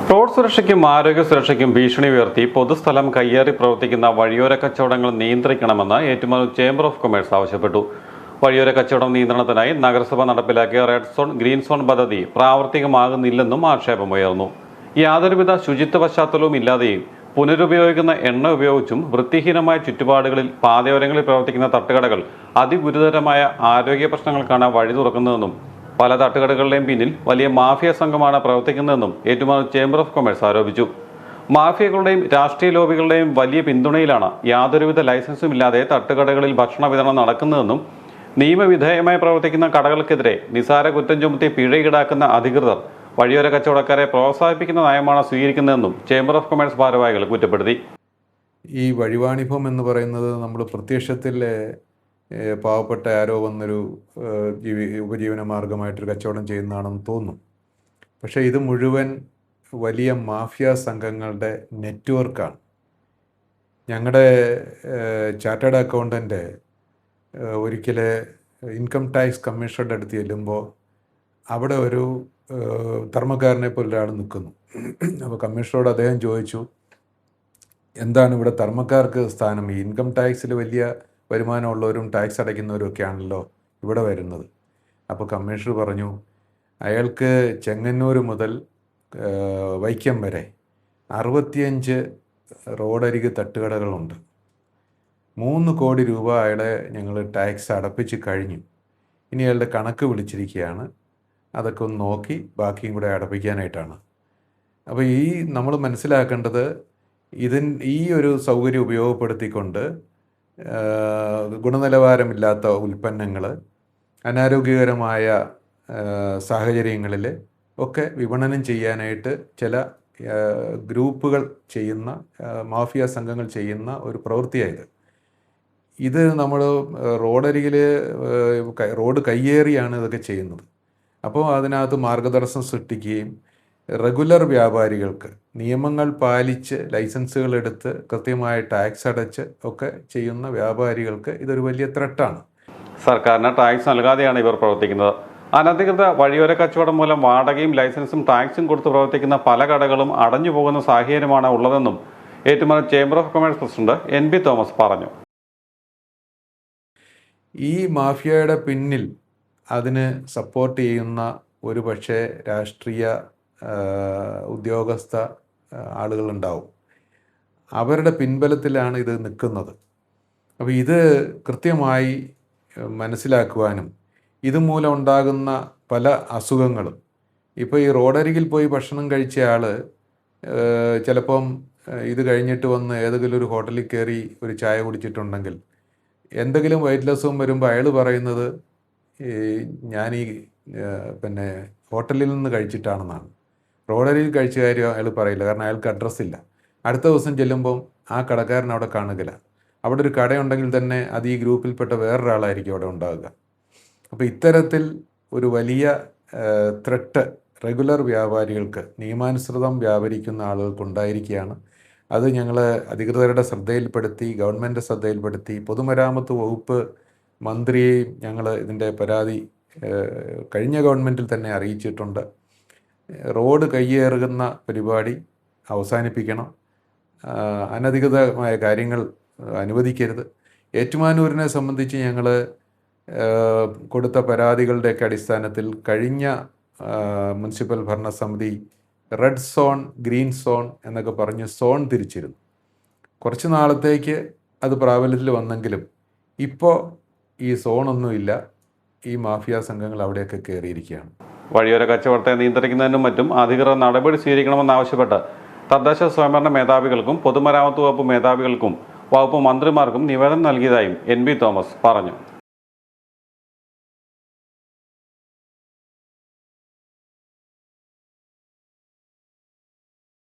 Road സുരക്ഷയ്ക്കും ആരോഗ്യ സുരക്ഷയ്ക്കും ഭീഷണി ഉയർത്തി പൊതുസ്ഥലം കയ്യേറി പ്രവർത്തിക്കുന്ന വഴിയോര കച്ചവടങ്ങൾ നിയന്ത്രിക്കണമെന്ന് ഏറ്റുമാനൂർ ചേംബർ ഓഫ് കൊമേഴ്സ് ആവശ്യപ്പെട്ടു. വഴിയോര കച്ചവടം നിയന്ത്രണത്തിനായി നഗരസഭ നടപ്പിലാക്കിയ റെഡ് സോൺ, ഗ്രീൻ സോൺ പദ്ധതി പ്രാവർത്തികമാകുന്നില്ലെന്നും ആക്ഷേപമുയർന്നു. യാതൊരുവിധ ശുചിത്വ പശ്ചാത്തലവും ഇല്ലാതെയും പുനരുപയോഗിക്കുന്ന എണ്ണ ഉപയോഗിച്ചും വൃത്തിഹീനമായ ചുറ്റുപാടുകളിൽ പാതയോരങ്ങളിൽ പ്രവർത്തിക്കുന്ന തട്ടുകടകൾ അതിഗുരുതരമായ ആരോഗ്യ പ്രശ്നങ്ങൾക്കാണ് വഴി തുറക്കുന്നതെന്നും പല തട്ടുകടകളുടെയും പിന്നിൽ വലിയ മാഫിയ സംഘമാണ് പ്രവർത്തിക്കുന്നതെന്നും ഏറ്റുമാനൂർ ചേംബർ ഓഫ് കൊമേഴ്സ് ആരോപിച്ചു. മാഫിയകളുടെയും രാഷ്ട്രീയ ലോബികളുടെയും വലിയ പിന്തുണയിലാണ് യാതൊരുവിധ ലൈസൻസും ഇല്ലാതെ തട്ടുകടകളിൽ ഭക്ഷണ വിതരണം നടക്കുന്നതെന്നും നിയമവിധേയമായി പ്രവർത്തിക്കുന്ന കടകൾക്കെതിരെ നിസാര കുറ്റം ചുമത്തി പിഴ ഈടാക്കുന്ന അധികൃതർ വഴിയോര കച്ചവടക്കാരെ പ്രോത്സാഹിപ്പിക്കുന്ന നയമാണ് സ്വീകരിക്കുന്നതെന്നും ചേംബർ ഓഫ് കൊമേഴ്സ് ഭാരവാഹികൾ കുറ്റപ്പെടുത്തി. ഈ വഴിവാണിഭം എന്ന് പറയുന്നത് നമ്മൾ പ്രത്യക്ഷത്തിൽ പാവപ്പെട്ട ആരോ വന്നൊരു ഉപജീവന മാർഗമായിട്ടൊരു കച്ചവടം ചെയ്യുന്നതാണെന്ന് തോന്നും. പക്ഷേ ഇത് മുഴുവൻ വലിയ മാഫിയ സംഘങ്ങളുടെ നെറ്റ്വർക്കാണ്. ഞങ്ങളുടെ ചാർട്ടേഡ് അക്കൗണ്ടൻ്റ് ഒരിക്കൽ ഇൻകം ടാക്സ് കമ്മീഷണറുടെ അടുത്ത് ചെല്ലുമ്പോൾ അവിടെ ഒരു ധർമ്മക്കാരനെ പോലെ ഒരാൾ നിൽക്കുന്നു. അപ്പോൾ കമ്മീഷണറോട് അദ്ദേഹം ചോദിച്ചു, എന്താണ് ഇവിടെ ധർമ്മക്കാർക്ക് സ്ഥാനം? ഈ ഇൻകം ടാക്സിൽ വലിയ വരുമാനമുള്ളവരും ടാക്സ് അടയ്ക്കുന്നവരും ഒക്കെയാണല്ലോ ഇവിടെ വരുന്നത്. അപ്പോൾ കമ്മീഷണർ പറഞ്ഞു, അയാൾക്ക് ചെങ്ങന്നൂർ മുതൽ വൈക്കം വരെ 65 റോഡരികെ തട്ടുകടകളുണ്ട്. 3 കോടി രൂപ അയാളെ ഞങ്ങൾ ടാക്സ് അടപ്പിച്ച് കഴിഞ്ഞു. ഇനി അയാളുടെ കണക്ക് വിളിച്ചിരിക്കുകയാണ്. അതൊക്കെ ഒന്ന് നോക്കി ബാക്കിയും കൂടെ അടപ്പിക്കാനായിട്ടാണ്. അപ്പോൾ നമ്മൾ മനസ്സിലാക്കേണ്ടത് ഈ ഒരു സൗകര്യം ഉപയോഗപ്പെടുത്തിക്കൊണ്ട് ഗുണനിലവാരമില്ലാത്ത ഉൽപ്പന്നങ്ങൾ അനാരോഗ്യകരമായ സാഹചര്യങ്ങളിൽ ഒക്കെ വിപണനം ചെയ്യാനായിട്ട് ചില ഗ്രൂപ്പുകൾ ചെയ്യുന്ന, മാഫിയ സംഘങ്ങൾ ചെയ്യുന്ന ഒരു പ്രവൃത്തിയായത്. ഇത് നമ്മൾ റോഡരികിൽ റോഡ് കയ്യേറിയാണ് ഇതൊക്കെ ചെയ്യുന്നത്. അപ്പോൾ അതിനകത്ത് മാർഗദർശനം സൃഷ്ടിക്കുകയും റെഗുലർ വ്യാപാരികൾക്ക് നിയമങ്ങൾ പാലിച്ച് ലൈസൻസുകൾ എടുത്ത് കൃത്യമായ ടാക്സ് അടച്ച് ഒക്കെ ചെയ്യുന്ന വ്യാപാരികൾക്ക് ഇതൊരു വലിയ ത്രെട്ടാണ്. സർക്കാരിന് ടാക്സ് നൽകാതെയാണ് ഇവർ പ്രവർത്തിക്കുന്നത്. അനധികൃത വഴിയോര കച്ചവടം മൂലം വാടകയും ലൈസൻസും ടാക്സും കൊടുത്ത് പ്രവർത്തിക്കുന്ന പല കടകളും അടഞ്ഞു പോകുന്ന സാഹചര്യമാണ് ഉള്ളതെന്നും Ettumanoor chamber of commerce president NB Thomas പറഞ്ഞു. ഈ മാഫിയയുടെ പിന്നിൽ അതിന് സപ്പോർട്ട് ചെയ്യുന്ന ഒരു പക്ഷേ രാഷ്ട്രീയ ഉദ്യോഗസ്ഥ ആളുകളുണ്ടാവും. അവരുടെ പിൻബലത്തിലാണ് ഇത് നിൽക്കുന്നത്. അപ്പോൾ ഇത് കൃത്യമായി മനസ്സിലാക്കുവാനും ഇതുമൂലം ഉണ്ടാകുന്ന പല അസുഖങ്ങളും, ഇപ്പോൾ ഈ റോഡരികിൽ പോയി ഭക്ഷണം കഴിച്ച ആൾ ചിലപ്പം ഇത് കഴിഞ്ഞിട്ട് വന്ന് ഏതെങ്കിലും ഒരു ഹോട്ടലിൽ കയറി ഒരു ചായ കുടിച്ചിട്ടുണ്ടെങ്കിൽ എന്തെങ്കിലും വയറ്റിൽ അസുഖം വരുമ്പോൾ അയാൾ പറയുന്നത് ഞാൻ പിന്നെ ഹോട്ടലിൽ നിന്ന് കഴിച്ചിട്ടാണെന്നാണ്. റോഡരികിൽ കഴിച്ച കാര്യം അയാൾ പറയില്ല, കാരണം അയാൾക്ക് അഡ്രസ്സില്ല. അടുത്ത ദിവസം ചെല്ലുമ്പം ആ കടക്കാരൻ അവിടെ കാണുകയില്ല. അവിടെ ഒരു കടയുണ്ടെങ്കിൽ തന്നെ അത് ഈ ഗ്രൂപ്പിൽപ്പെട്ട വേറൊരാളായിരിക്കും അവിടെ ഉണ്ടാകുക. അപ്പോൾ ഇത്തരത്തിൽ ഒരു വലിയ ത്രെട്ട് റെഗുലർ വ്യാപാരികൾക്ക്, നിയമാനുസൃതം വ്യാപരിക്കുന്ന ആളുകൾക്കുണ്ടായിരിക്കുകയാണ്. അത് ഞങ്ങൾ അധികൃതരുടെ ശ്രദ്ധയിൽപ്പെടുത്തി, ഗവൺമെൻറ് ശ്രദ്ധയിൽപ്പെടുത്തി, പൊതുമരാമത്ത് വകുപ്പ് മന്ത്രിയെയും ഞങ്ങൾ ഇതിൻ്റെ പരാതി കഴിഞ്ഞ ഗവൺമെൻറ്റിൽ തന്നെ അറിയിച്ചിട്ടുണ്ട്. റോഡ് കയ്യേറുന്ന പരിപാടി അവസാനിപ്പിക്കണം. അനധികൃതമായ കാര്യങ്ങൾ അനുവദിക്കരുത്. ഏറ്റുമാനൂരിനെ സംബന്ധിച്ച് ഞങ്ങൾ കൊടുത്ത പരാതികളുടെയൊക്കെ അടിസ്ഥാനത്തിൽ കഴിഞ്ഞ മുനിസിപ്പൽ ഭരണസമിതി റെഡ് സോൺ, ഗ്രീൻ സോൺ എന്നൊക്കെ പറഞ്ഞ് സോൺ തിരിച്ചിരുന്നു. കുറച്ച് നാളത്തേക്ക് അത് പ്രാബല്യത്തിൽ വന്നെങ്കിലും ഇപ്പോൾ ഈ സോണൊന്നുമില്ല. ഈ മാഫിയ സംഘങ്ങൾ അവിടെയൊക്കെ കയറിയിരിക്കുകയാണ്. വഴിയോര കച്ചവടത്തെ നിയന്ത്രിക്കുന്നതിനും മറ്റും അധികൃതർ നടപടി സ്വീകരിക്കണമെന്നാവശ്യപ്പെട്ട് തദ്ദേശ സ്വയംഭരണ മേധാവികൾക്കും പൊതുമരാമത്ത് വകുപ്പ് മേധാവികൾക്കും വകുപ്പ് മന്ത്രിമാർക്കും നിവേദനം നൽകിയതായും NB തോമസ് പറഞ്ഞു.